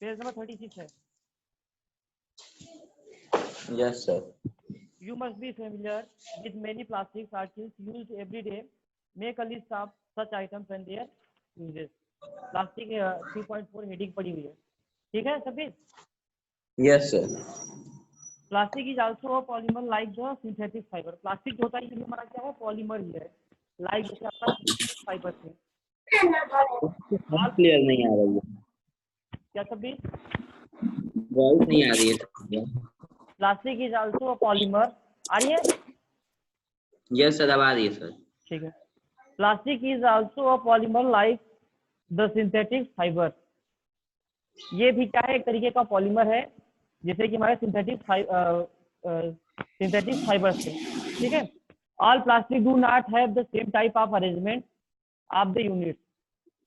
Page number 36 है। Yes, sir. You must be familiar with many plastic articles used every day. Make a list of such items and their uses. Plastic 3.4 heading पड़ी हुई है, ठीक है सभी। Yes, sir. Plastic is also a polymer like the synthetic fibre. Plastic होता है ये हमारा क्या है, पॉलीमर ही है, लाइक जैसे आपका सिंथेटिक फाइबर से। क्लियर नहीं आ रही है, क्या सभी? वॉइस नहीं आ रही है। Plastic is also a polymer, आ रही है? यस सर, अब आ रही है सर। ठीक है। Plastic is also a polymer like the synthetic fibre. ये भी क्या है, एक तरीके का पॉलीमर है, जैसे कि हमारे सिंथेटिक फाइबर से, ठीक है। All plastic do not have the same type of arrangement of the unit.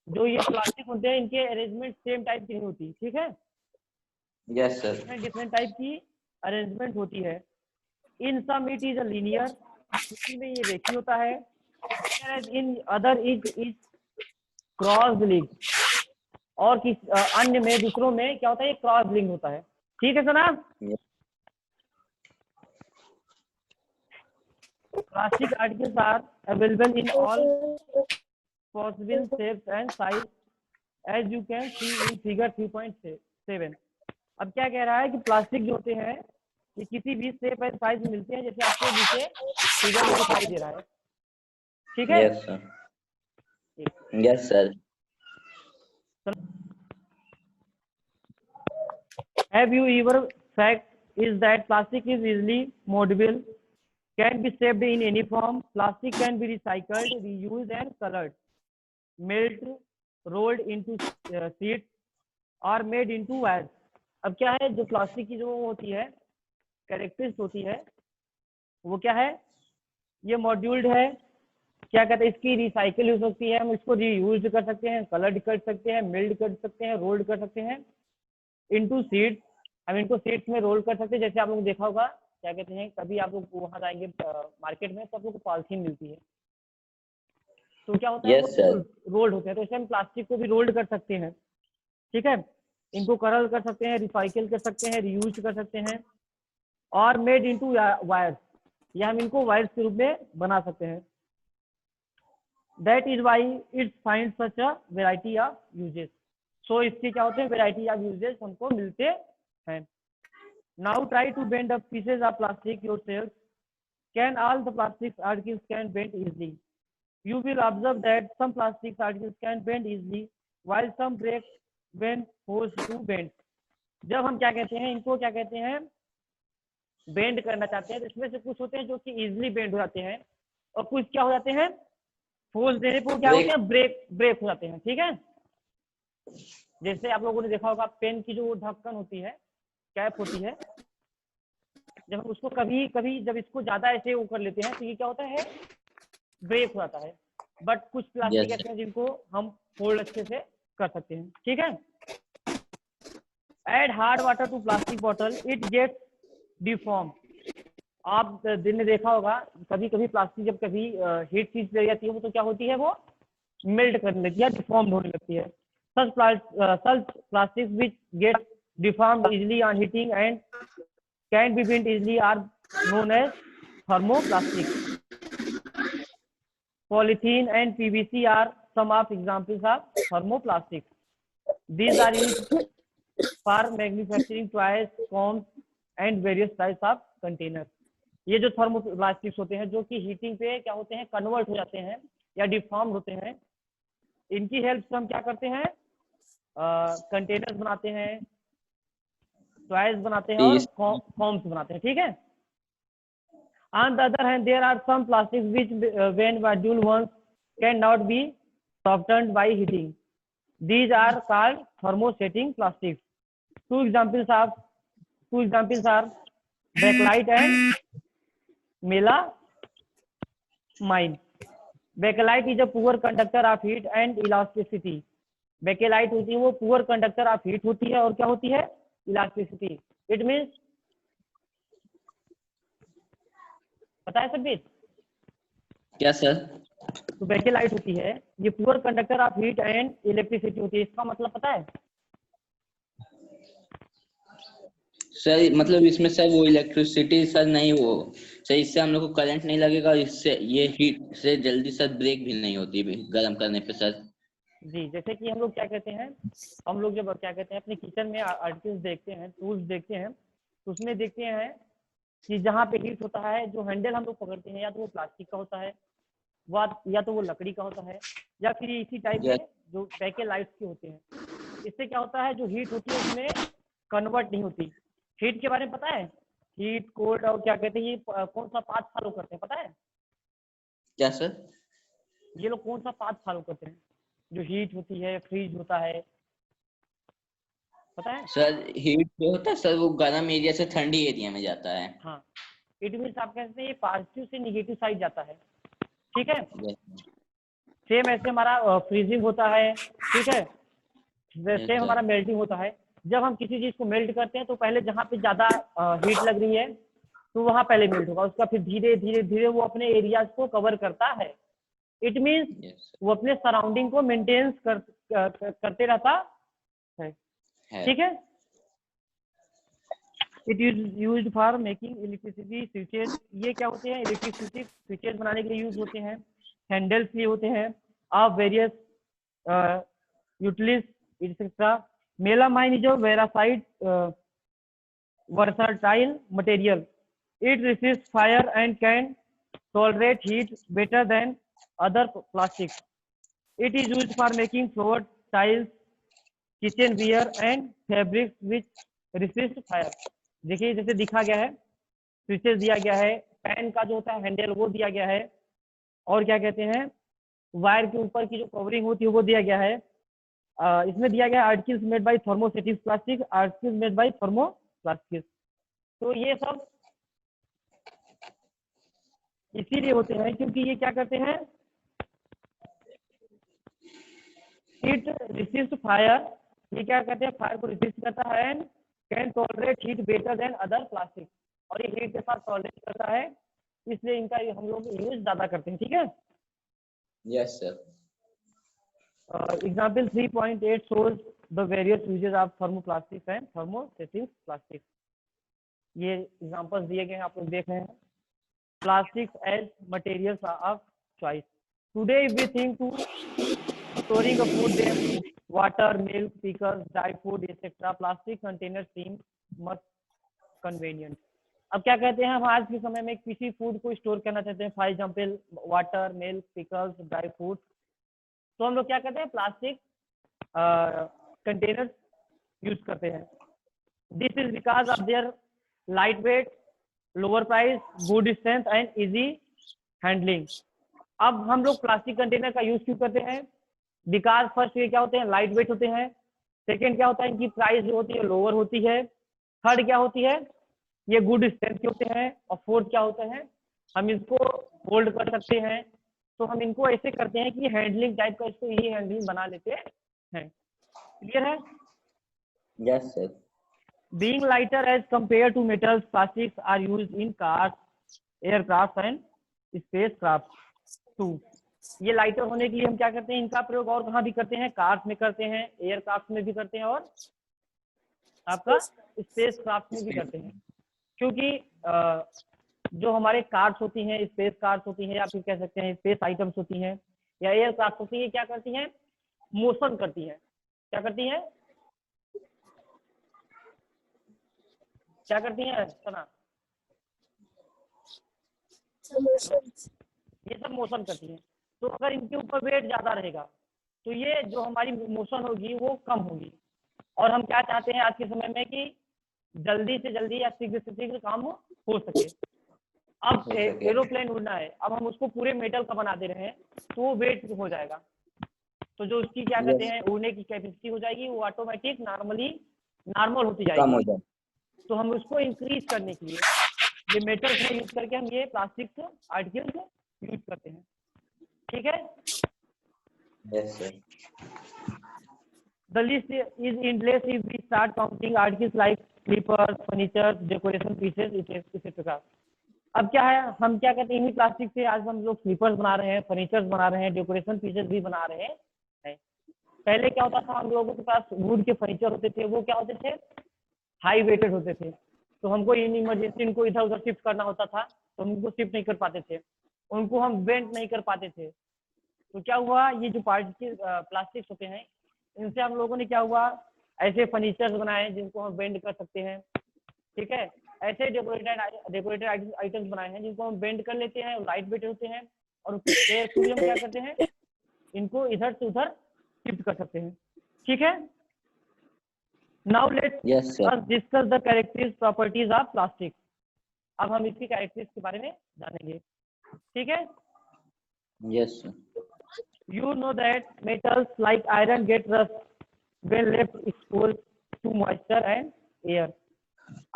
जो ये प्लास्टिक होते हैं इनके अरेंजमेंट सेम टाइप की नहीं होती, ठीक है। Yes sir. डिफरेंट टाइप की अरेंजमेंट होती है। इन सम इट इज अ लीनियर, किसी में ये रेखीय होता है, in other is cross link, और किस अन्य में, दूसरों में क्या होता है, ये क्रॉस लिंक होता है, ठीक है sir. Plastic articles are available in all possible shapes and size as you can see in figure 3.7। अब क्या कह रहा है कि प्लास्टिक जो होते हैं ये किसी भी शेप एंड साइज में मिलते हैं, जैसे आपको नीचे फिगर में दिखाई दे रहा है, ठीक है। Yes sir. Yes sir. Have you ever fact is that plastic is easily moldable, can be shaped in any form. Plastic can be recycled, reused and colored, melt, rolled into sheets or made into wires. अब क्या है, जो plastic की जो होती है characteristic होती है वो क्या है, ये मॉड्यूल्ड है, क्या कहते हैं, इसकी रिसाइकिल हो सकती है, हम इसको रीयूज कर सकते हैं, कलर्ड कर सकते हैं, मेल्ट कर सकते हैं, रोल्ड कर सकते हैं इनटू सीड्स, हम इनको सीड्स में रोल कर सकते हैं। जैसे आप लोग देखा होगा, क्या कहते हैं, कभी आप लोग वहां जाएंगे मार्केट में तो आप लोग को पॉलिथीन मिलती है, तो क्या होता है वो रोल्ड होते हैं, तो इसे हम प्लास्टिक को भी रोल्ड कर सकते हैं, ठीक है। इनको करल कर सकते हैं, रिसाइकिल कर सकते हैं, रीयूज कर सकते हैं, और मेड इनटू वायर्स, या हम इनको वायर्स के रूप में बना सकते हैं। That is why it's find such a variety of uses. So इसके क्या होते हैं, वेराइटी ऑफ यूजेस हमको मिलते हैं। Now try to bend a pieces of plastic yourself. Can all the plastic articles can bend easily? You will observe that some plastic articles can bend easily while some break when forced to bend. जब हम क्या कहते हैं, इनको क्या कहते हैं, bend करना चाहते हैं, तो इसमें से कुछ होते हैं जो कि इजीली बेंड हो जाते हैं, और कुछ क्या हो जाते हैं, फोर्स देने पर क्या होते हैं, ब्रेक हो जाते हैं, ठीक है। जैसे आप लोगों ने देखा होगा पेन की जो ढक्कन होती है, कैप होती है, जब हम उसको कभी कभी जब इसको ज्यादा ऐसे वो कर लेते हैं तो ये क्या होता है, ब्रेक हो जाता है। बट कुछ प्लास्टिक ऐसे हैं जिनको हम फोल्ड अच्छे से कर सकते हैं, ठीक है। Add hard water to plastic bottle, it gets deform. आप दिन में देखा होगा कभी कभी प्लास्टिक जब कभी हीट चीज लग जाती है वो तो क्या होती है, वो मेल्ट करने लगती है, डिफॉर्म होने लगती है। Such plastic which get deform easily on heating and can be bent easily are known as thermoplastic. Polythene and PVC are some of examples of thermoplastics. These are used for manufacturing toys, combs, and various types of containers. ये जो thermoplastics होते हैं जो कि heating पे क्या होते हैं, कन्वर्ट हो जाते हैं या डिफॉर्म होते हैं, इनकी हेल्प से हम क्या करते हैं, कंटेनर्स बनाते हैं, टॉयज बनाते हैं और कॉम्स बनाते हैं, ठीक है। On the other hand, there are some plastics which, when module ones, cannot be softened by heating. These are called thermosetting plastics. Two examples are bakelite and melamine. Bakelite is a poor conductor of heat and elasticity. Bakelite होती है वो poor conductor of heat होती है और क्या होती है, elasticity. It means, पता है सभी क्या सर? तो बेकेलाइट होती है ये poor conductor of heat and electricity होती है, इसका मतलब पता है, सर मतलब इसमें सर वो इलेक्ट्रिसिटी सर नहीं, वो सर इससे हम लोग को करंट नहीं लगेगा, और इससे ये हीट से जल्दी सर ब्रेक भी नहीं होती गर्म करने पे सर। जी, जैसे कि हम लोग क्या कहते हैं, हम लोग जब क्या कहते हैं अपने किचन में आर्टिकल्स देखते हैं, टूल्स देखते हैं, तो उसमें देखते हैं कि जहाँ पे हीट होता है, जो हैंडल हम लोग पकड़ते हैं, या तो वो प्लास्टिक का होता है, या तो वो लकड़ी का होता है, या फिर इसी टाइप यस में जो पैके लाइट्स के होते हैं। इससे क्या होता है, जो हीट होती है उसमें कन्वर्ट नहीं होती। हीट के बारे में पता है? हीट, कोल्ड और क्या कहते हैं, ये कौन सा पाथ फॉलो करते हैं पता है? क्या सर? ये लोग कौन सा पाथ फॉलो करते हैं? जो हीट होती है, फ्रीज होता है, पता है? सर हीट जो होता है सर वो गर्म एरिया से ठंडी एरिया में जाता है। हाँ, इट मीन्स आप कहते हैं ये पॉजिटिव से निगेटिव साइड जाता है, ठीक है। यस सेम ऐसे हमारा फ्रीजिंग होता है, ठीक है, यस सेम सर। हमारा मेल्टिंग होता है। जब हम किसी चीज को मेल्ट करते हैं तो पहले जहाँ पे ज्यादा हीट लग रही है तो वहां पहले मेल्ट होगा, उसका फिर धीरे धीरे धीरे वो अपने एरियाज को कवर करता है। इट मीन्स यस वो अपने सराउंडिंग को मेंटेन करते रहता है, है। ठीक है। It is used for making electricity switches. ये क्या होते हैं? इलेक्ट्रिसिटी स्विचेज बनाने के लिए यूज होते हैं। हैंडल्स ये होते हैं of various utilities etcetera. Melamine is a versatile versatile material. It resists fire and can tolerate heat better than other plastics. It is used for making floor tiles, kitchenware and fabrics which resist fire. देखिए जैसे दिखा गया है, switches दिया गया है, pan का जो होता है हैंडल वो दिया गया है, और क्या कहते हैं वायर के ऊपर की जो कवरिंग होती है वो दिया गया है। इसमें दिया गया articles made by thermosetting plastic, articles made by thermo plastic. तो ये सब इसीलिए होते हैं क्योंकि ये क्या करते हैं, हीट रिसिस्ट फायर। ये क्या कहते हैं, फायर को रिसिस्ट करता है and can tolerate heat better than other plastic. और ये हीट के साथ टॉलरेट करता है, इसलिए इनका हम लोग यूज ज्यादा करते हैं, ठीक है। Yes sir. Example 3.8 shows the various uses of thermoplastics and thermostatic plastics। ये एग्जांपल्स दिए गए हैं, आप लोग देख रहे हैं। Plastics as materials of choice. Today we think to storing a food them, water, milk, pickles, dry food, etc. Plastic containers seem much convenient. अब क्या कहते हैं, हम आज के समय में किसी फूड को स्टोर करना चाहते हैं, for example water, milk, pickles, dry fruit, तो हम लोग क्या करते हैं, प्लास्टिक कंटेनर्स यूज करते हैं। This is because of their light weight, lower price, good strength and easy handling. अब हम लोग प्लास्टिक कंटेनर का यूज क्यों करते हैं? बिकॉज फर्स्ट ये क्या होते हैं, लाइट वेट होते हैं। सेकेंड क्या होता है, इनकी प्राइस जो होती है लोअर होती है। थर्ड क्या होती है, ये गुड स्ट्रेंथ के होते हैं। और फोर्थ क्या होता है, हम इसको होल्ड कर सकते हैं। तो हम इनको ऐसे करते हैं कि हैंडलिंग टाइप का इसको ये हैंडलिंग बना लेते हैं। क्लियर है? Yes sir. Being lighter as compared to metals, plastics are used in cars, aircraft and spacecraft too. ये लाइटर होने के लिए हम क्या करते हैं, इनका प्रयोग और कहाँ भी करते हैं, कार्स में करते हैं, एयरक्राफ्ट में भी करते हैं, और आपका स्पेस क्राफ्ट में भी करते हैं। क्योंकि जो हमारे कार्स होती हैं, स्पेस कार्स होती हैं, या फिर कह सकते हैं स्पेस आइटम्स होती हैं, या एयरक्राफ्ट होती है, क्या करती हैं, मोशन करती हैं। क्या करती हैं, क्या करती हैं सना? ये सब मोशन करती हैं। तो अगर इनके ऊपर वेट ज्यादा रहेगा तो ये जो हमारी मोशन होगी वो कम होगी। और हम क्या चाहते हैं आज के समय में कि जल्दी से जल्दी या शीघ्र से शीघ्र काम हो सके। अब एरोप्लेन उड़ना है, अब हम उसको पूरे मेटल का बना दे रहे हैं तो वो वेट हो जाएगा, तो जो उसकी क्या कहते हैं उड़ने की कैपेसिटी हो जाएगी वो ऑटोमेटिक नॉर्मल होती कम हो जाएगी। जाए। तो हम उसको इंक्रीज करने के लिए ये मेटल्स में यूज करके हम ये प्लास्टिक आर्टिकल्स यूज करते हैं, ठीक है। Yes sir. The list is endless if we start counting articles like slippers, furniture, decoration pieces, etc. अब क्या है, हम क्या कहते हैं, इन्हीं प्लास्टिक से आज हम लोग स्लीपर्स बना रहे हैं, फर्नीचर्स बना रहे हैं, डेकोरेशन पीसेस भी बना रहे हैं। पहले क्या होता था, हम लोगों के पास वुड के फर्नीचर होते थे, वो क्या होते थे, हाई वेटेड होते थे। तो हमको इन इमरजेंसी इनको इधर उधर शिफ्ट करना होता था, तो हम उनको शिफ्ट नहीं कर पाते थे, उनको हम बेंड नहीं कर पाते थे। तो क्या हुआ, ये जो पार्टिकल प्लास्टिक्स होते हैं, इनसे हम लोगों ने क्या हुआ, ऐसे फर्नीचर्स बनाए हैं जिनको हम बेंड कर सकते हैं, ठीक है। ऐसे डेकोरेटेड आइटम्स बनाए हैं जिनको हम बेंड कर लेते हैं, लाइट वेट होते हैं, और केयरफुली हम क्या करते हैं, इनको इधर से उधर शिफ्ट कर सकते हैं, ठीक है। Now let's yes sir. Discuss the characteristic properties of plastic. अब हम इसकी कैरेक्टरिस्टिक के बारे में जानेंगे, ठीक है। Yes sir. You know that metals like iron get rust when left exposed to moisture and air.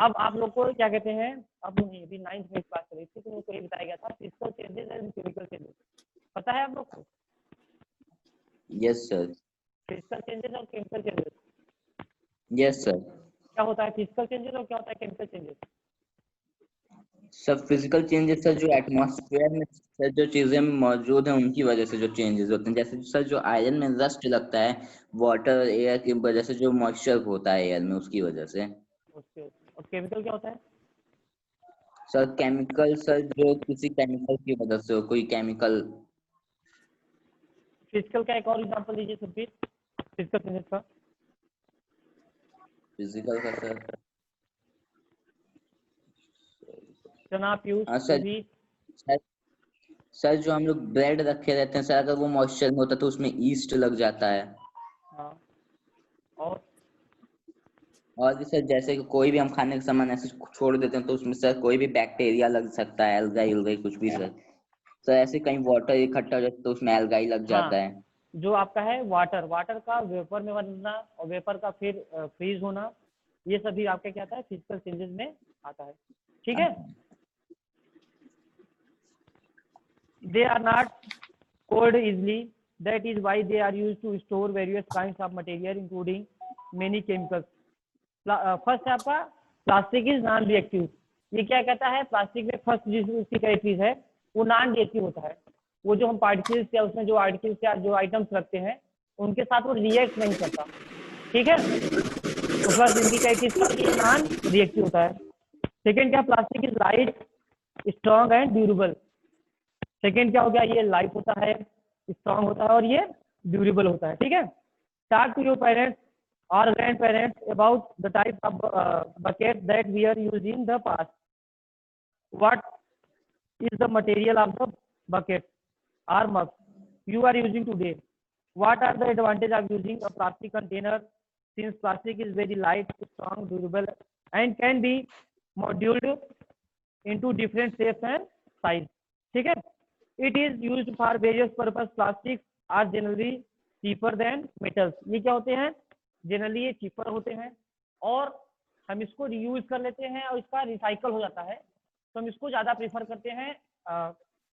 अब आप लोग को क्या कहते हैं, अब नहीं, अभी 9th में क्लास चली थी तो उनको ये बताया गया था physical changes and chemical changes, पता है आप लोग को? Yes sir. फिजिकल चेंजेस और केमिकल चेंजेस, यस सर। क्या होता है फिजिकल चेंजेस और क्या होता है केमिकल चेंजेस? सब फिजिकल चेंजेस सर जो एटमॉस्फेयर में सर जो चीजें मौजूद हैं उनकी वजह से जो चेंजेस होते हैं, जैसे सर जो आयरन में रस्ट लगता है वाटर एयर की वजह से, जो मॉइस्चर होता है एयर में उसकी वजह से। ओके, और केमिकल क्या होता है? सर केमिकल सर जो किसी केमिकल की वजह से हो, कोई केमिकल। फिजिकल का एक और एग्जांपल दीजिए सर प्लीज, फिजिकल चेंजेस का। फिजिकल का सर, चना, पीयूष, हाँ जो सर। भी। सर सर जो हम लोग ब्रेड रखे रहते हैं सर, अगर वो मॉइस्चर में होता है तो उसमें ईस्ट लग जाता है। हाँ, और भी सर जैसे कि कोई भी हम खाने का सामान ऐसे छोड़ देते हैं तो उसमें सर कोई भी बैक्टीरिया लग सकता है, एल्गाई उलगाई कुछ भी सर। सर ऐसे कहीं वाटर इकट्ठा हो जाता है तो उसमें एल्गाई लग जाता हाँ, है। जो आपका है वाटर, वाटर का वेपर में बनना और वेपर का फिर फ्रीज होना, ये सभी आपके क्या आता है, फिजिकल चेंजेस में आता है, ठीक है। They are not cold easily, that is why they are used to store various kinds of material including many chemicals. First है आपका प्लास्टिक इज नॉन रिएक्टिव। ये क्या कहता है, प्लास्टिक में फर्स्ट जिस उसकी क्या चीज है, वो नॉन रिएक्टिव होता है। वो जो हम पार्टिकल्स या उसमें जो आर्टिकल्स या जो आइटम्स रखते हैं उनके साथ वो रिएक्ट नहीं करता, ठीक है। तो फर्स्ट इनकी क्या चीज था, ये नॉन रिएक्टिव होता है। सेकेंड क्या, plastic is light, strong and durable. Second क्या हो गया, ये लाइट होता है, स्ट्रॉन्ग होता है और ये ड्यूरेबल होता है, ठीक है। टॉक टू योर पेरेंट्स और grand parents about the type of bucket that we are use in the past. What is the material of the bucket और mug you are using today? What are the advantage of using a plastic container, since plastic is very light, strong, durable and can be molded into different shapes and size, ठीक है। It is used for various purpose. Plastics are generally cheaper than metals. ये क्या होते हैं, generally ये cheaper होते हैं और हम इसको रीयूज कर लेते हैं और इसका रिसाइकल हो जाता है, तो हम इसको ज्यादा प्रेफर करते हैं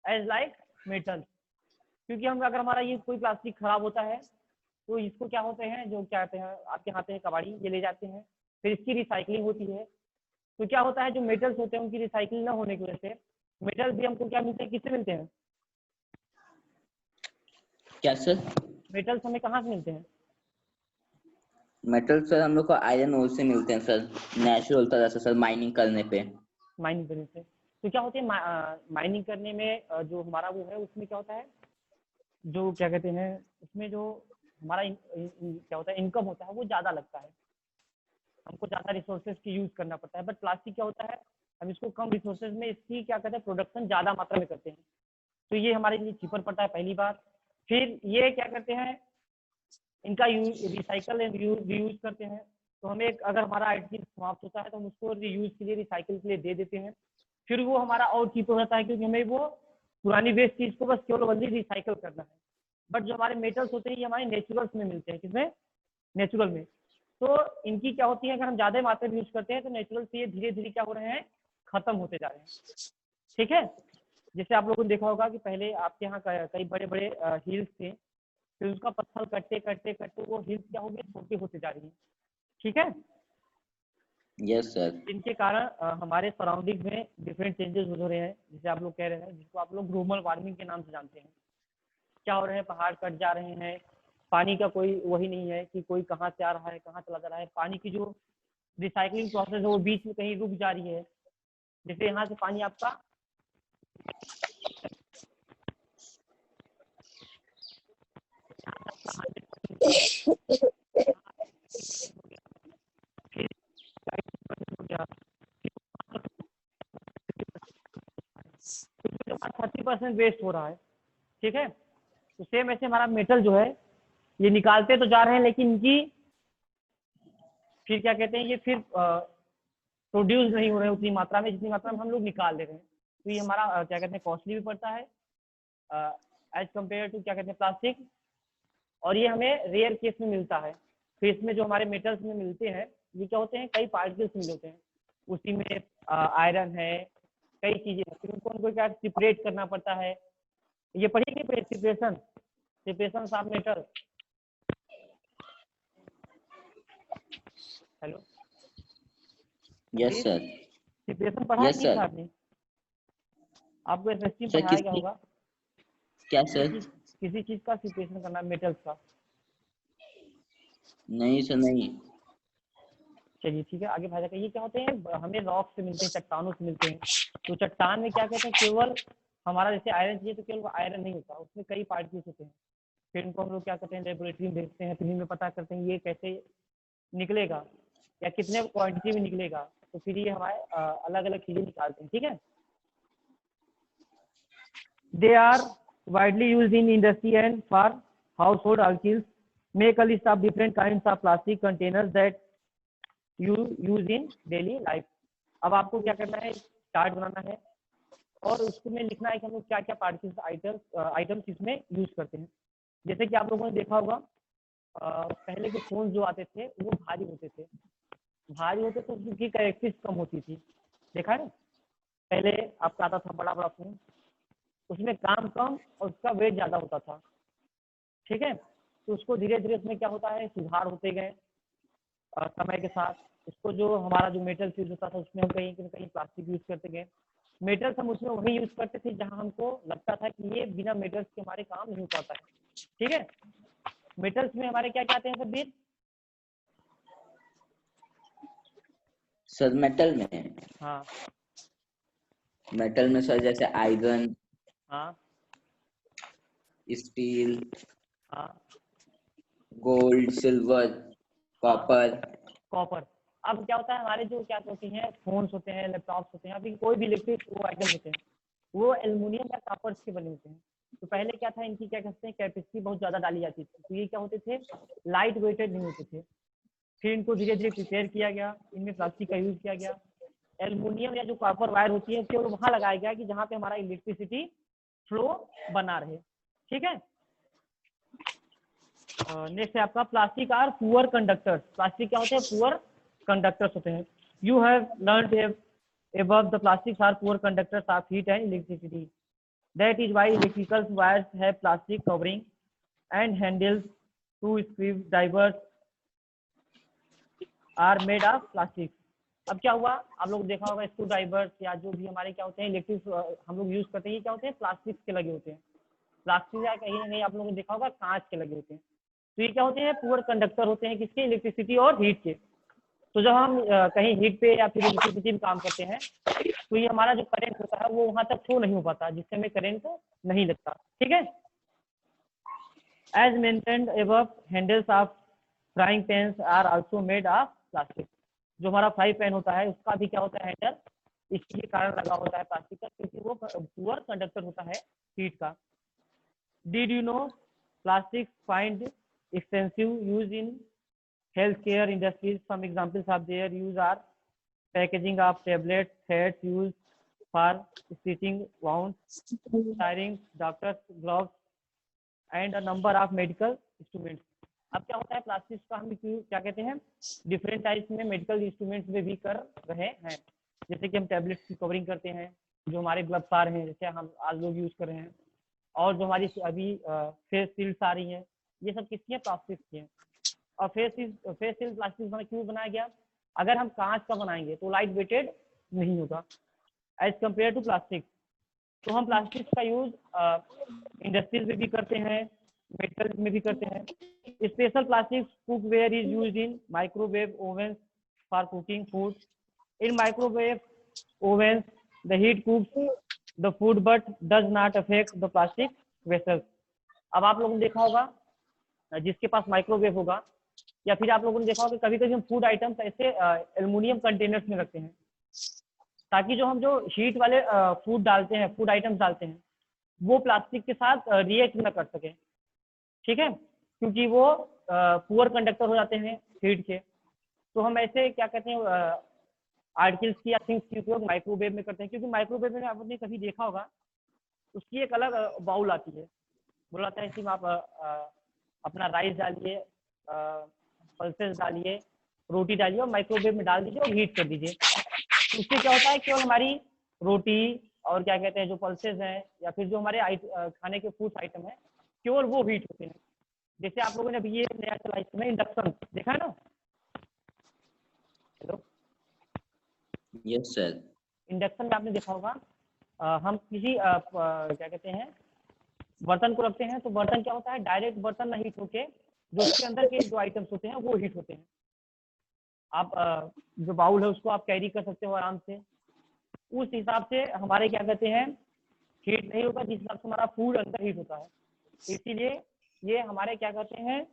एज लाइक मेटल। क्योंकि हम अगर हमारा ये कोई प्लास्टिक खराब होता है तो इसको क्या होते हैं, जो क्या कहते हैं आपके हाथ में कबाड़ी, ये ले जाते हैं, फिर इसकी रिसाइकलिंग होती है। तो क्या होता है, जो मेटल्स होते हैं उनकी रिसाइकलिंग ना होने की वजह से मेटल्स भी हमको क्या मिलते हैं, किससे मिलते हैं? क्या सर? मेटल्स हमें कहाँ से मिलते हैं? मेटल सर हम लोग को आयरन ओर से मिलते हैं सर, नेचुरल तरह से सर, माइनिंग करने पे। माइनिंग करने से। तो क्या होते हैं, माइनिंग करने में जो हमारा वो है उसमें क्या होता है, जो क्या कहते हैं उसमें जो हमारा क्या होता है, इनकम होता है वो ज़्यादा लगता है, हमको ज़्यादा रिसोर्सेज की यूज़ करना पड़ता है। बट प्लास्टिक क्या होता है, हम इसको कम रिसोर्सेज में इसकी क्या कहते हैं प्रोडक्शन ज़्यादा मात्रा में करते हैं, तो ये हमारे लिए चीपर पड़ता है पहली बार। फिर ये क्या करते हैं, इनका रिसाइकल एंड रीयूज करते हैं। तो हमें अगर हमारा आइटम समाप्त होता है तो हम उसको रीयूज के लिए, रिसाइकिल के लिए दे देते हैं, फिर वो हमारा और चीपर होता है क्योंकि हमें वो पुरानी वेस्ट चीज़ को बस केवल वही रिसाइकल करना है। बट जो हमारे मेटल्स होते हैं ये हमारे नेचुरल्स में मिलते हैं, किसमें, नेचुरल में। तो इनकी क्या होती है, अगर हम ज़्यादा मात्रा में यूज करते हैं तो नेचुरल से ये धीरे धीरे क्या हो रहे हैं, खत्म होते जा रहे हैं, ठीक है। जैसे आप लोगों ने देखा होगा कि पहले आपके यहाँ कई बड़े बड़े हिल्स थे, फिर उसका पत्थर कटते कटते कटते वो हिल्स क्या हो गए, छोटी होती जा रही है, ठीक है। Yes sir. इनके कारण हमारे सराउंडिंग में डिफरेंट चेंजेस हो रहे हैं, जैसे आप लोग कह रहे हैं, जिसको आप लोग ग्लोबल वार्मिंग के नाम से जानते हैं। क्या हो रहे हैं, पहाड़ कट जा रहे हैं, पानी का कोई वही नहीं है कि कोई कहाँ से आ रहा है कहाँ चला जा रहा है, पानी की जो रिसाइकलिंग प्रोसेस है वो बीच में कहीं रुक जा रही है, जैसे यहाँ से पानी आपका क्या 30% वेस्ट हो रहा है, ठीक है। तो सेम ऐसे हमारा मेटल जो है ये निकालते तो जा रहे हैं, लेकिन इनकी फिर क्या कहते हैं, ये फिर प्रोड्यूस नहीं हो रहे उतनी मात्रा में जितनी मात्रा में हम लोग निकाल ले रहे हैं। तो ये हमारा क्या कहते हैं कॉस्टली भी पड़ता है एज कम्पेयर टू क्या कहते हैं प्लास्टिक, और ये हमें रेयर केस में मिलता है। फिर इसमें जो हमारे मेटल्स में मिलते हैं ये क्या होते हैं, कई पार्टिकल्स मिले होते हैं, उसी में आयरन है, कई चीजें, फिर उनको क्या सेपरेट करना पड़ता है। ये पढ़िए separation of metal. Hello, yes sir. Separation पढ़ा यस कि सर। आपने, आपको एसएसटी में सर पढ़ाया गया होगा क्या सर? किसी चीज का सेपरेशन करना, मेटल्स का। नहीं सर, नहीं। चलिए ठीक है, आगे भाई जाकर ये क्या होते हैं, हमें रॉक से मिलते हैं, चट्टानों से मिलते हैं। तो चट्टान में क्या कहते हैं, केवल हमारा जैसे आयरन चाहिए तो केवल आयरन नहीं होता, उसमें कई पार्टिकल्स होते हैं। फिर इनको हम लोग क्या करते हैं, लेबोरेटरी में भेजते हैं, फिर इनमें पता करते हैं ये कैसे निकलेगा या कितने क्वांटिटी में निकलेगा, तो फिर ये हमारे अलग अलग चीजें निकालते हैं, ठीक है। They are widely used in industry and for household articles. Make a list of different kinds of plastic containers that you use in daily life. अब आपको क्या करना है, चार्ट बनाना है और उसमें लिखना है कि हम लोग क्या क्या पार्टिकल्स आइटम्स इसमें यूज करते हैं। जैसे कि आप लोगों ने देखा होगा पहले के फोन जो आते थे वो भारी होते थे तो उसकी कैरेक्टरिस्टिक्स कम होती थी, देखा है ना। पहले आपका आता था बड़ा बड़ा फोन, उसमें काम कम और उसका वेट ज़्यादा होता था, ठीक है। तो उसको धीरे धीरे उसमें क्या होता है, सुधार होते गए समय के साथ। उसको जो हमारा जो मेटल यूज होता था उसमें हम कहीं ना कहीं प्लास्टिक यूज करते गए। मेटल्स हम उसमें वही यूज करते थे जहाँ हमको लगता था कि ये बिना मेटल्स के हमारे काम नहीं हो पाता है, ठीक है। मेटल्स में हमारे क्या क्या आते हैं सर? सर मेटल में, हाँ मेटल में सर जैसे आयरन, हाँ स्टील, हाँ गोल्ड, सिल्वर, कॉपर। कॉपर। अब क्या होता है, हमारे जो क्या होती हैं फोन्स होते हैं, लैपटॉप्स होते हैं, अभी कोई भी इलेक्ट्रिक वो आइटम होते हैं वो एल्युमिनियम या कॉपर के बने होते हैं। तो पहले क्या था, इनकी क्या कहते हैं कैपेसिटी बहुत ज़्यादा डाली जाती थी, तो ये क्या होते थे, लाइट वेटेड नहीं होते थे। फिर इनको धीरे धीरे प्रिपेयर किया गया, इनमें प्लास्टिक का यूज किया गया। एल्युमिनियम या जो कॉपर वायर होती है केवल वहाँ लगाया गया कि जहाँ पे हमारा इलेक्ट्रिसिटी फ्लो बना रहे, ठीक है। नेक्स्ट है आपका plastic are poor conductors. Plastic क्या होते हैं, पुअर कंडक्टर्स होते हैं। You have learned above the plastics are poor conductors of heat and electricity. That is why electrical wires have plastic covering and handles. Two screwdrivers are made of plastic. अब क्या हुआ, आप लोग देखा होगा screw drivers या जो भी हमारे क्या होते हैं इलेक्ट्रिक हम लोग यूज करते हैं, ये क्या होते हैं प्लास्टिक के लगे होते हैं। प्लास्टिक या कहीं ना कहीं आप लोगों ने देखा होगा कांच के लगे होते हैं। तो ये क्या होते हैं, पुअर कंडक्टर होते हैं, किसके, इलेक्ट्रिसिटी और हीट के। तो जब हम कहीं हीट पे या फिर इलेक्ट्रिसिटी में काम करते हैं तो ये हमारा जो करंट होता है वो वहां तक फ्लो नहीं हो पाता, जिससे हमें करंट नहीं लगता, ठीक है। As mentioned above, handles of frying pans are also made of plastic. जो हमारा फ्राई पैन होता है उसका भी क्या होता है, हैंडल इसके कारण लगा होता है प्लास्टिक का, क्योंकि वो पुअर कंडक्टर होता है हीट का। Did you know plastic find extensive use in healthcare industries? Some examples of their use are packaging of tablets, threads used for stitching wounds, syringes, doctors' gloves, and a number of medical instruments. अब क्या होता है, plastic का हम क्या कहते हैं, different types में मेडिकल इंस्ट्रूमेंट्स में भी कर रहे हैं। जैसे कि हम टैबलेट्स की कवरिंग करते हैं, जो हमारे ग्लव्स आ रहे हैं जैसे हम आज लोग यूज कर रहे हैं, और जो हमारी अभी फेस शील्ड्स आ रही हैं, ये सब किसकी है, प्लास्टिक की है। और फेस शील्ड प्लास्टिक क्यों बनाया गया, अगर हम कांच का बनाएंगे तो लाइट वेटेड नहीं होगा एज कम्पेयर टू प्लास्टिक। तो हम प्लास्टिक का यूज इंडस्ट्रीज में भी करते हैं, मेडिकल में भी करते हैं। Special plastic cookware is use in microwave oven for cooking food. In microwave ovens, the heat cooks the food but does not affect the plastic vessels. अब आप लोगों ने देखा होगा जिसके पास माइक्रोवेव होगा, या फिर आप लोगों ने देखा होगा कभी कभी हम फूड आइटम्स ऐसे एल्युमिनियम कंटेनर्स में रखते हैं, ताकि जो हम जो हीट वाले फूड डालते हैं, फूड आइटम्स डालते हैं, वो प्लास्टिक के साथ रिएक्ट न कर सके, ठीक है, क्योंकि वो पुअर कंडक्टर हो जाते हैं हीट के। तो हम ऐसे क्या कहते हैं आर्टिकल्स की या थिंग्स की उपयोग माइक्रोवेव में करते हैं, क्योंकि माइक्रोवेव में आपने कभी देखा होगा उसकी एक अलग बाउल आती है, बोला जाता है इसमें आप अपना राइस डालिए, पल्सेस डालिए, रोटी डालिए और माइक्रोवेव में डाल दीजिए और हीट कर दीजिए। उससे क्या होता है, केवल हमारी रोटी और क्या कहते हैं जो पल्सेस हैं या फिर जो हमारे खाने के फूड आइटम है, केवल वो हीट होते हैं। जैसे आप लोगों ने अभी ये नया चला इसमें इंडक्शन देखा है ना? Hello, yes sir. इंडक्शन में आपने देखा होगा हम किसी क्या कहते हैं बर्तन को रखते हैं, तो बर्तन क्या होता है, डायरेक्ट बर्तन ना हीट होके जो उसके अंदर के जो आइटम्स होते हैं वो हीट होते हैं। आप जो बाउल है उसको आप कैरी कर सकते हो आराम से, उस हिसाब से हमारे क्या कहते हैं हीट नहीं होगा, जिस हिसाब से हमारा फूड अंदर हीट होता है। इसीलिए ये हमारे क्या कहते हैं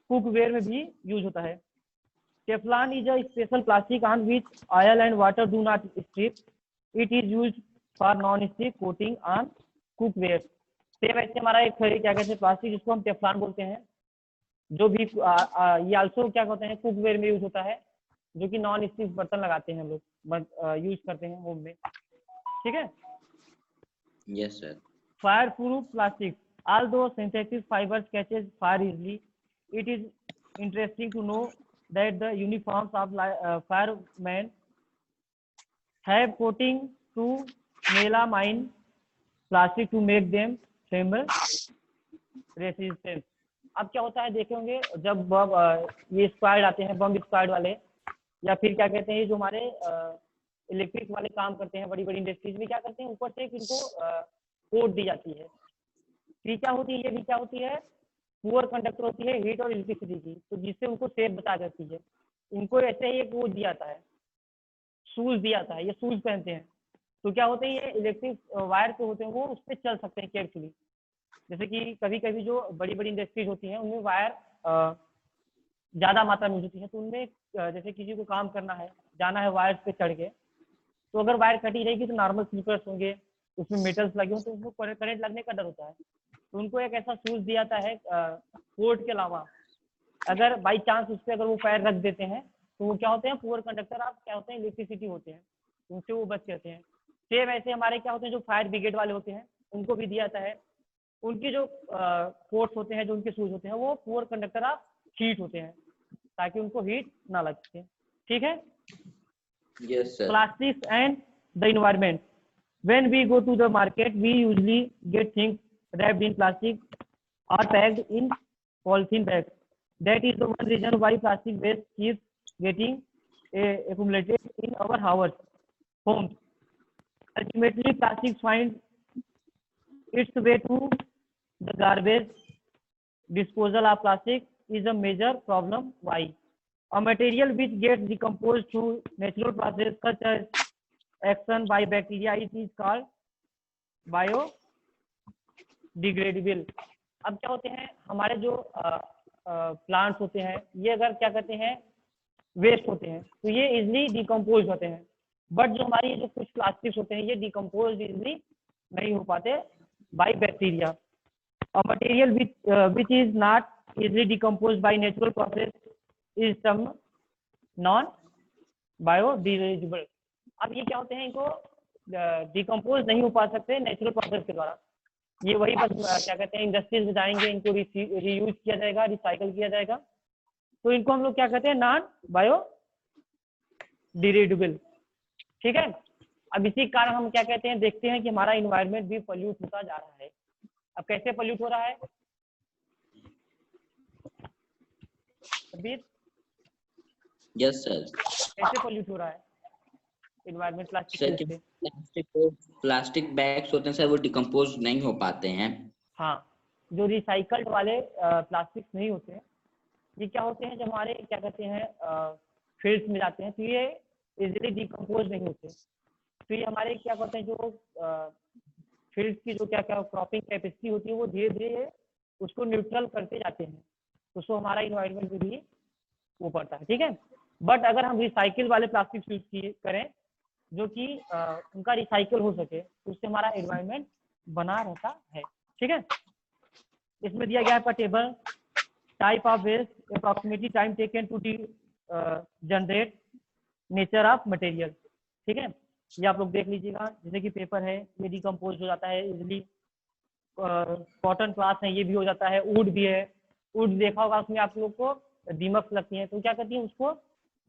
कुकवेयर में भी यूज होता है। Teflon is a special plastic on which oil and water do not strip, it is used for non stick coating on cookware. Same ऐसे हमारा एक क्या कहते हैं प्लास्टिक जिसको हम टेफ्लॉन बोलते हैं, जो भी ये आल्सो क्या कहते हैं कुकवेयर में यूज होता है, जो कि नॉन स्टिक बर्तन लगाते हैं हम लोग यूज करते हैं होम में, ठीक है। Yes sir. Fire proof plastic, although synthetic fibers catches fire easily, it is interesting to know that the uniforms of firemen have coating to melamine plastic to make them flame resistant. अब क्या होता है देखे होंगे जब ये squad आते हैं, बम स्क्वाड वाले, या फिर क्या कहते हैं जो हमारे इलेक्ट्रिक वाले काम करते हैं बड़ी बड़ी इंडस्ट्रीज में, क्या करते हैं ऊपर से इनको कोट दी जाती है। ये क्या होती है, ये भी क्या होती है पुअर कंडक्टर होती है हीट और इलेक्ट्रिसिटी की, तो जिससे उनको सेफ बचा जाती है। इनको ऐसे ही एक वो दिया जाता है, शूज दिया जाता है, ये शूज पहनते हैं, तो क्या होते हैं ये इलेक्ट्रिक वायर पे होते हैं, वो उस पर चल सकते हैं केयरफुली। जैसे कि कभी कभी जो बड़ी बड़ी इंडस्ट्रीज होती हैं उनमें वायर ज़्यादा मात्रा में होती है, तो उनमें जैसे किसी को काम करना है, जाना है वायर पे चढ़ के, तो अगर वायर कटी रहेगी तो नॉर्मल स्लीपर्स होंगे, उसमें मेटल्स लगे हों तो उसको करंट लगने का डर होता है, तो उनको एक ऐसा शूज दिया जाता है कोट के अलावा। अगर बाई चांस उस पर अगर वो पैर रख देते हैं तो वो क्या होते हैं पुअर कंडक्टर, आप क्या होते हैं इलेक्ट्रिसिटी होते हैं, उनसे वो बच जाते हैं। सेम ऐसे हमारे क्या होते हैं जो फायर ब्रिगेड वाले होते हैं उनको भी दिया जाता है, उनके जो कोट्स होते हैं, जो उनके शूज होते हैं वो पुअर कंडक्टर ऑफ हीट होते हैं, ताकि उनको हीट ना लग सके, ठीक है। Yes sir. Plastics and the environment. When we go to the market, we usually get things wrapped in plastic or packed in polythene bags. That is the one reason why plastic waste keeps getting accumulated in our homes. Ultimately, plastic finds its way to the garbage. Disposal of plastic is a major problem. Why? A material which gets decomposed through natural process such as action by bacteria, it is called biodegradable. अब क्या होते हैं हमारे जो plants होते हैं, ये अगर क्या कहते हैं वेस्ट होते हैं तो ये इजिली डिकम्पोज होते हैं, बट जो हमारी जो कुछ प्लास्टिक्स होते हैं ये डिकम्पोज इजिली नहीं हो पाते by bacteria. A material which is not easily decomposed by natural process is termed non-biodegradable. अब ये क्या होते हैं, इनको डिकम्पोज नहीं हो पा सकते नेचुरल प्रोसेस के द्वारा, ये वही बस क्या कहते हैं इंडस्ट्रीज में जाएंगे, इनको रीयूज किया जाएगा, रिसाइकल किया जाएगा, तो इनको हम लोग क्या कहते हैं नॉन बायोडिग्रेडेबल, ठीक है। अब इसी कारण हम क्या कहते हैं देखते हैं कि हमारा इन्वायरमेंट भी पोल्यूट होता जा रहा है। अब कैसे पोल्यूट हो रहा है अभी? Yes sir. कैसे पोल्यूट हो रहा है इन्वायरमेंट प्लास्टिक? प्लास्टिक बैग्स होते हैं सर वो डिकम्पोज नहीं हो पाते हैं। हाँ, जो रिसाइकल्ड वाले प्लास्टिक्स नहीं होते हैं, ये क्या होते हैं जब हमारे क्या कहते हैं फील्ड्स में जाते हैं तो ये इजीली डिकम्पोज नहीं होते। तो ये हमारे क्या कहते हैं, जो फील्ड्स की जो क्या क्या क्रॉपिंग कैपेसिटी होती है वो धीरे धीरे उसको न्यूट्रल करते जाते हैं, तो उसको हमारा इन्वायरमेंट में भी वो पड़ता है। ठीक है, बट अगर हम रिसाइकिल वाले प्लास्टिक यूज करें जो कि उनका रिसाइकिल हो सके तो उससे हमारा एनवायरनमेंट बना रहता है। ठीक है, इसमें दिया गया है आपका table, type of waste, approximately time taken to generate, nature of material. ठीक है, ये आप लोग देख लीजिएगा, जैसे कि पेपर है ये डिकम्पोज हो जाता है इजिली, कॉटन क्लाथ है ये भी हो जाता है, वुड भी है, वुड देखा होगा उसमें आप लोग को दीमक लगती है तो क्या करती है उसको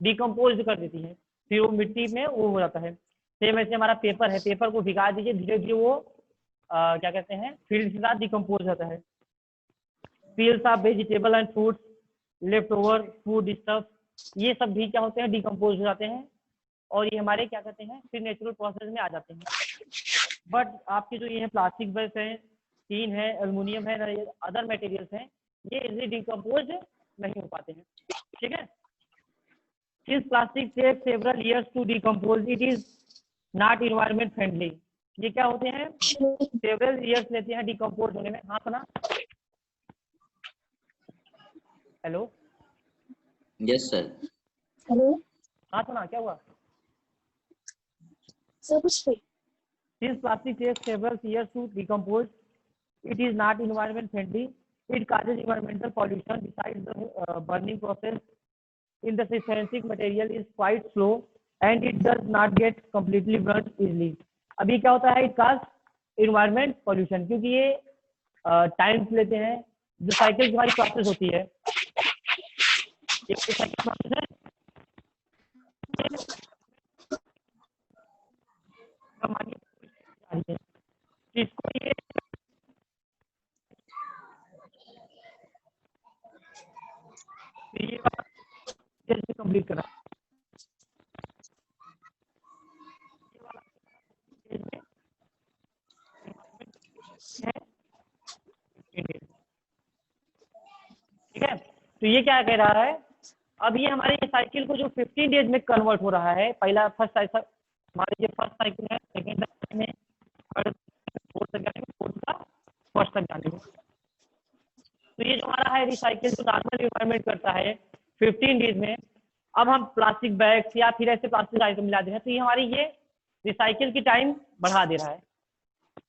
डिकम्पोज कर देती है, फिर वो मिट्टी में वो हो जाता है। सेम ऐसे हमारा पेपर है, पेपर को भिगा दीजिए धीरे धीरे वो क्या कहते हैं फील्ड के साथ डिकम्पोज होता है। Peels of vegetable and fruits, left over food stuff, ये सब भी क्या होते हैं डिकम्पोज हो जाते हैं और ये हमारे क्या कहते हैं फिर नेचुरल प्रोसेस में आ जाते हैं। बट आपके जो ये है प्लास्टिक वेस्ट है, टीन है, एल्युमिनियम है, अदर मटेरियल्स हैं, ये इजीली डिकम्पोज नहीं हो पाते हैं। ठीक है, since plastic takes several years to decompose, it is not environment friendly। ये क्या होते हैं several years लेते हैं डिकम्पोज होने में। हाँ सुना, हेलो यस सर। हेलो हाँ सुना, क्या हुआ? सर कुछ नहीं। Since plastic takes several years to decompose, it is not environment friendly, it causes environmental pollution. Besides the burning process in the synthetic material is quite slow and it does not get completely burnt easily। अभी क्या होता है, it causes environment pollution, क्योंकि ये time लेते हैं। जो cycle की हमारी प्रोसेस होती है, ये साइकिल प्रोसेस है, इसको ये कंप्लीट करा ठीक है। तो ये क्या कह रहा है, अब ये हमारे साइकिल को जो 15 डेज में कन्वर्ट हो रहा है, पहला फर्स्ट हमारे ये फर्स्ट साइकिल है, सेकेंड में, थर्ड फोर्थ तक जाने में, फोर्थ का फर्स्ट तक जाने में। तो ये जो हमारा है रिसाइकिल जो नॉर्मल इन्वायरमेंट करता है 15 डेज में, अब हम प्लास्टिक बैग्स या फिर ऐसे प्लास्टिक आइटम मिला दे रहे हैं तो ये हमारी ये रिसाइकिल की टाइम बढ़ा दे रहा है।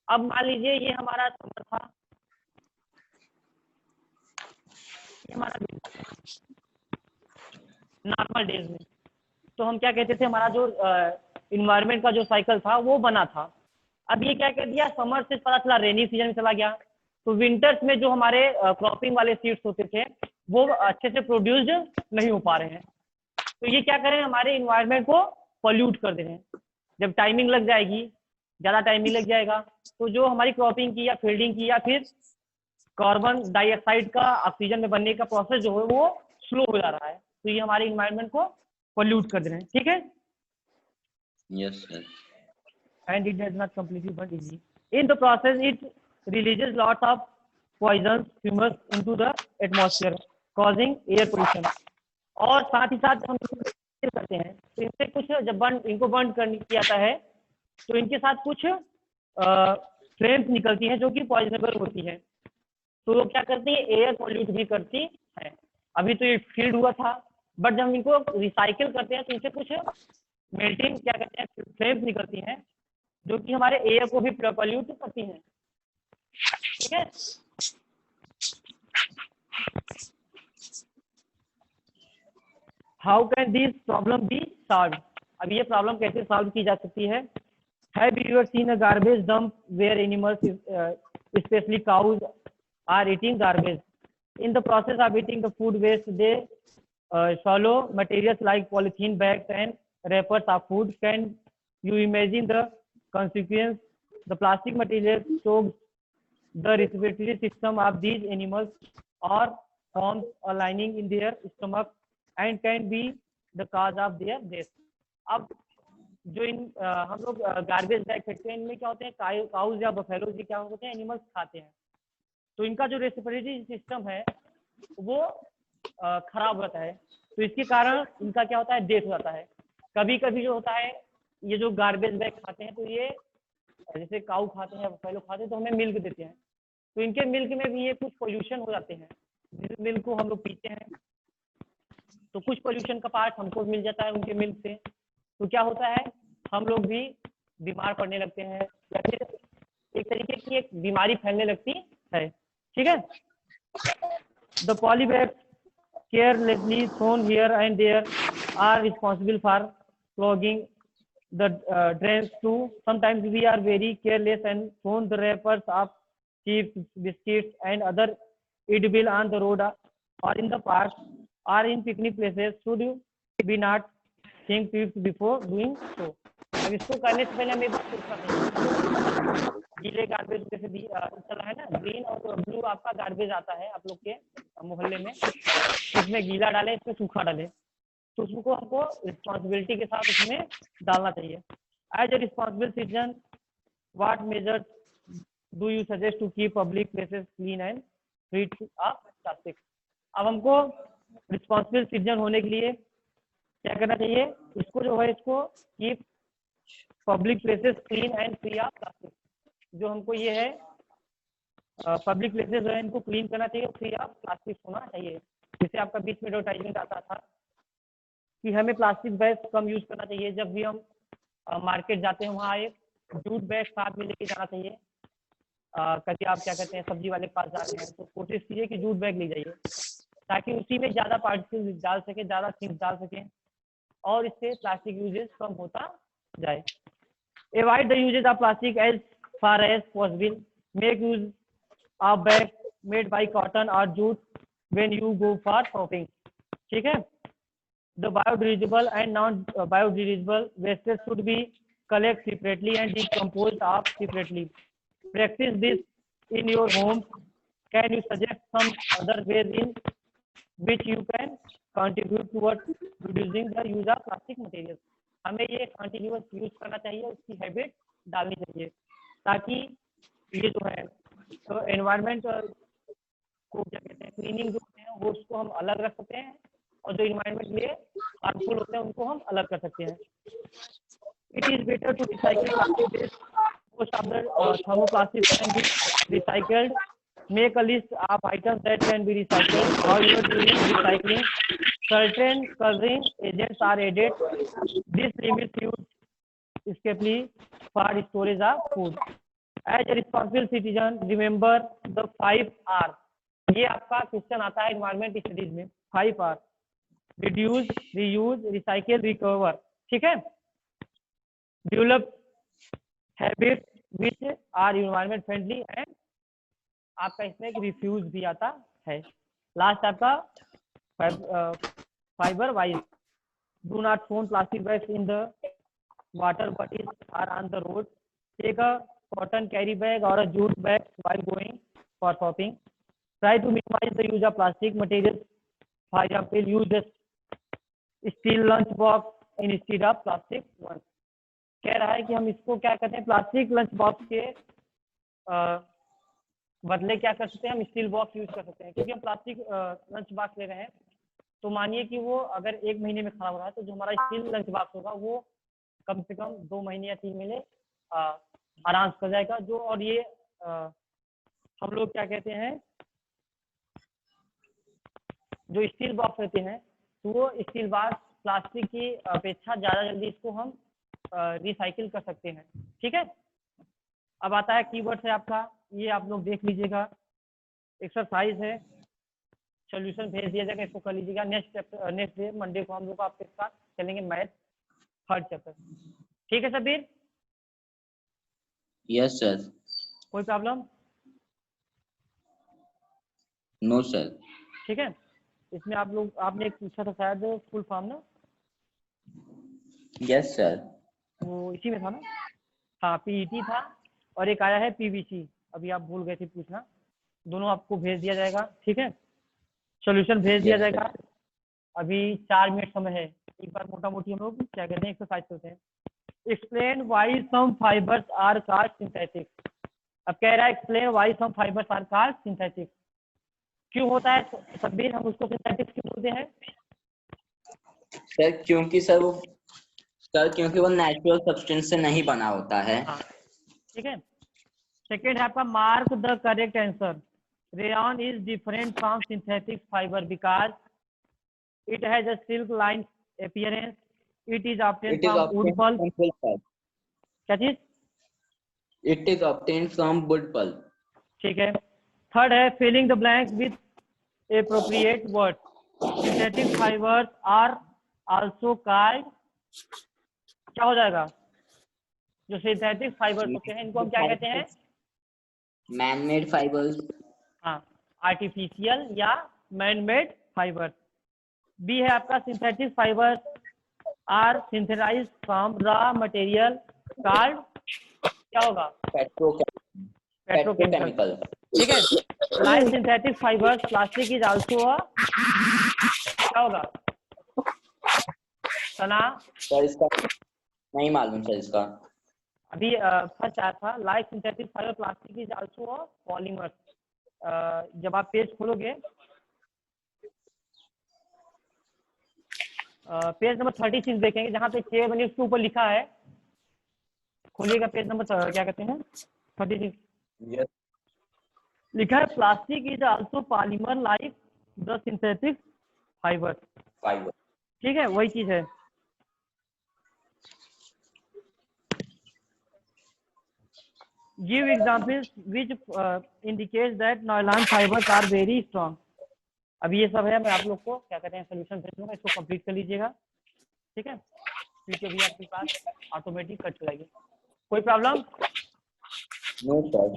अब मान लीजिए ये हमारा समर था, ये हमारा नॉर्मल डेज में, तो हम क्या कहते थे हमारा जो इन्वायरमेंट का जो साइकिल था वो बना था। अब ये क्या कर दिया, समर से पता चला रेनी सीजन में चला गया, तो विंटर्स में जो हमारे क्रॉपिंग वाले सीड्स होते थे वो अच्छे से प्रोड्यूस नहीं हो पा रहे हैं। तो ये क्या करें, हमारे इन्वायरमेंट को पॉल्यूट कर दे रहे हैं। जब टाइमिंग लग जाएगी, ज़्यादा टाइमिंग लग जाएगा, तो जो हमारी क्रॉपिंग की या फील्डिंग की या फिर कार्बन डाइऑक्साइड का ऑक्सीजन में बनने का प्रोसेस जो है वो स्लो हो जा रहा है, तो ये हमारे इन्वायरमेंट को पॉल्यूट कर दे रहे हैं। ठीक है, yes sir. and it does not completely burn easily. In the process, it releases lots of poisons, fumes into the atmosphere, causing air pollution। और साथ ही साथ हम करते हैं तो इनसे कुछ जब इनको बर्न किया जाता है तो इनके साथ कुछ फ्लेम्स निकलती हैं जो कि पॉइजनेबल होती हैं, तो वो क्या करती है, एयर पॉल्यूट भी करती है। अभी तो ये फील्ड हुआ था, बट जब इनको रिसाइकिल करते हैं तो इनसे कुछ मेल्टिंग क्या कहते हैं फ्लेम्स निकलती हैं जो कि हमारे एयर को भी पॉल्यूट करती हैं। ठीक है, how can this problem be solve? अब ये प्रॉब्लम कैसे सॉल्व की जा सकती है? Have you ever seen a garbage dump where animals specially cows are eating garbage? In the process of eating the food waste they swallow materials like polythene bags and wrappers of food. Can you imagine the consequence? The plastic material chokes the respiratory system of these animals or forms a lining in their stomach and can be the cause of their death। अब जो हम लोग garbage bag फेंकते हैं, इनमें क्या होते हैं, काउज या बफेलोज क्या होते हैं, एनिमल्स खाते हैं, तो इनका जो रेस्पिरेटरी सिस्टम है वो खराब होता है, तो इसके कारण इनका क्या होता है, डेथ हो जाता है। कभी कभी जो होता है, ये जो गार्बेज बैग खाते हैं, तो ये जैसे काऊ खाते हैं, बफेलो खाते हैं, तो हमें मिल्क देते हैं, तो इनके मिल्क में भी ये कुछ पोल्यूशन हो जाते हैं। जिस मिल्क को हम लोग पीते हैं, तो कुछ पोल्यूशन का पार्ट हमको मिल जाता है उनके मिल्क से, तो क्या होता है, हम लोग भी बीमार पड़ने लगते हैं, या फिर एक तरीके की एक बीमारी फैलने लगती है। ठीक है। The polybags carelessly thrown here and there are responsible for clogging the drains too. Sometimes we are very careless and thrown the wrappers of chips, biscuits, and other edible on the road or in the park or in picnic places. Should you be not think twice before doing so? अब इसको करने से पहले हमें बात सोचना चाहिए। गीले गार्बेज जैसे चला है ना, ग्रीन और ब्लू आपका गार्बेज आता है आप लोग के मोहल्ले में, इसमें गीला डाले, इसमें सूखा डाले, तो उसको हमको रिस्पॉन्सिबिलिटी के साथ उसमें डालना चाहिए। As a responsible citizen, what measures do you suggest to keep public places clean and free of plastic? अब हमको रिस्पॉन्सिबल सिटीजन होने के लिए क्या करना चाहिए, इसको जो है, इसको keep public places clean and free of plastic, जो हमको ये है पब्लिक प्लेसेस जो है इनको क्लीन करना चाहिए, फ्री ऑफ प्लास्टिक होना चाहिए। जैसे आपका बीच में एडवर्टाइजमेंट आता था कि हमें प्लास्टिक बैग कम यूज करना चाहिए, जब भी हम मार्केट जाते हैं वहाँ एक जूट बैग साथ में लेके जाना चाहिए। कभी आप क्या कहते हैं सब्जी वाले के पास जा रहे हैं तो कोशिश कीजिए कि जूट बैग ले जाइए, ताकि उसी में ज़्यादा पार्टिकल्स डाल सके, ज़्यादा थिंग्स डाल सकें, और इससे प्लास्टिक यूजेज कम होता जाए। Avoid the usage of plastic as far as possible. Make use of bags made by cotton or jute when you go for shopping. ठीक है। The biodegradable and non-biodegradable wastes should be collected separately and decomposed of separately. Practice this in your home. Can you suggest some other ways in which you can contribute towards reducing the use of plastic materials? हमें ये continuous use करना चाहिए, उसकी habit डालनी चाहिए, ताकि ये जो है तो एनवायरनमेंट को क्या कहते हैं, क्लीनिंग जो होते हैं वो उसको हम अलग रख सकते हैं, और जो इन्वायरमेंट के लिए हार्मफुल होते हैं उनको हम अलग कर सकते हैं। It is better to recycle plastic, most of the thermoplastic can be recycled. Make a list of items that can be recycled. However, during recycling, certain coloring agents are added. This limits use, especially for storage of food. As a responsible citizen, remember the 5 R. ये आपका question आता है environment studies में, 5 R: reduce, reuse, recycle, recover. ठीक है। Develop habit which are environment friendly, and आपका इसमें एक रिफ्यूज भी आता है। लास्ट आपका fibre wise, do not throw plastic bags in the water bottles or on the road, take a cotton carry bag or a jute bag while going for shopping. Try to minimize the use of plastic materials. For example, use a steel lunch box instead of plastic one. कह रहा है कि हम इसको क्या कहते हैं, plastic lunch box के बदले क्या कर सकते हैं, हम स्टील बॉक्स यूज कर सकते हैं, क्योंकि हम प्लास्टिक लंच बॉक्स ले रहे हैं तो मानिए कि वो अगर 1 महीने में खराब हो रहा है, तो जो हमारा स्टील लंच बॉक्स होगा वो कम से कम 2 महीने या 3 महीने आराम से कर जाएगा। जो और ये हम लोग क्या कहते हैं, जो स्टील बॉक्स रहते हैं, तो वो स्टील बॉक्स प्लास्टिक की अपेक्षा ज़्यादा जल्दी इसको हम रिसाइकिल कर सकते हैं। ठीक है। अब आता है कीवर्ड है आपका, ये आप लोग देख लीजिएगा, एक्सरसाइज है, सॉल्यूशन भेज दिया जाएगा, इसको कर लीजिएगा। नेक्स्ट डे मंडे को हम लोग आपके साथ चलेंगे मैथ 3rd चैप्टर। ठीक है सबीर? Yes sir. कोई प्रॉब्लम? No sir. ठीक है। इसमें आप लोग, आपने एक पूछा था शायद फुल फॉर्म ना? Yes sir. वो इसी में था ना? हाँ, पीईटी था, और एक आया है पीवीसी, अभी आप भूल गए थे पूछना। दोनों आपको भेज दिया जाएगा। ठीक है। सॉल्यूशन भेज दिया जाएगा। अभी 4 मिनट समय है, एक बार मोटा मोटी हम लोग क्या कहते हैं एक्सरसाइज करते हैं। Explain why some fibres are called synthetic. अब कह रहा है explain why some fibres are called synthetic. क्यों होता है सब्बीर हम उसको सिंथेटिक क्यों बोलते हैं? सर क्योंकि वो नेचुरल सब्सटेंस से नहीं बना होता है। हाँ, ठीक है। सेकेंड है आपका mark the correct answer. Rayon is different from synthetic fibre because it has a silk line appearance, it is obtain it is from wood obtained pulp. From wood pulp. क्या चीज? It is obtained from wood pulp. ठीक है। Third है filling the blank with appropriate word. Synthetic fibres are also called, क्या हो जाएगा? जो synthetic fibres होते हैं इनको हम क्या कहते हैं? Man made fibres. हाँ, आर्टिफिशियल या मैन मेड फाइबर। बी है आपका synthetic fibre are synthesized from raw material called, क्या होगा? पेट्रोकेमिकल। पेट्रोकेमिकल। ठीक है। Like synthetic fibres plastic is also क्या होगा? सना सर इसका नहीं मालूम सर इसका। अभी फर्स्ट आया था। Like synthetic fibre plastic is also polymer. जब आप पेज खोलोगे पेज नंबर 36 देखेंगे जहाँ पे K1 के ऊपर लिखा है। खोलिएगा पेज नंबर क्या कहते हैं 36, यस लिखा है plastic is also polymer like the synthetic fibre. Fibre. ठीक है, वही चीज है। Give examples which indicates that nylon fibres are very strong. अभी ये सब है, मैं आप लोग को क्या कहते हैं सोल्यूशन भेज दूंगा, इसको कंप्लीट कर लीजिएगा। ठीक है, क्योंकि अभी आपकी क्लास ऑटोमेटिक कट जाएगी। कोई प्रॉब्लम? No sir.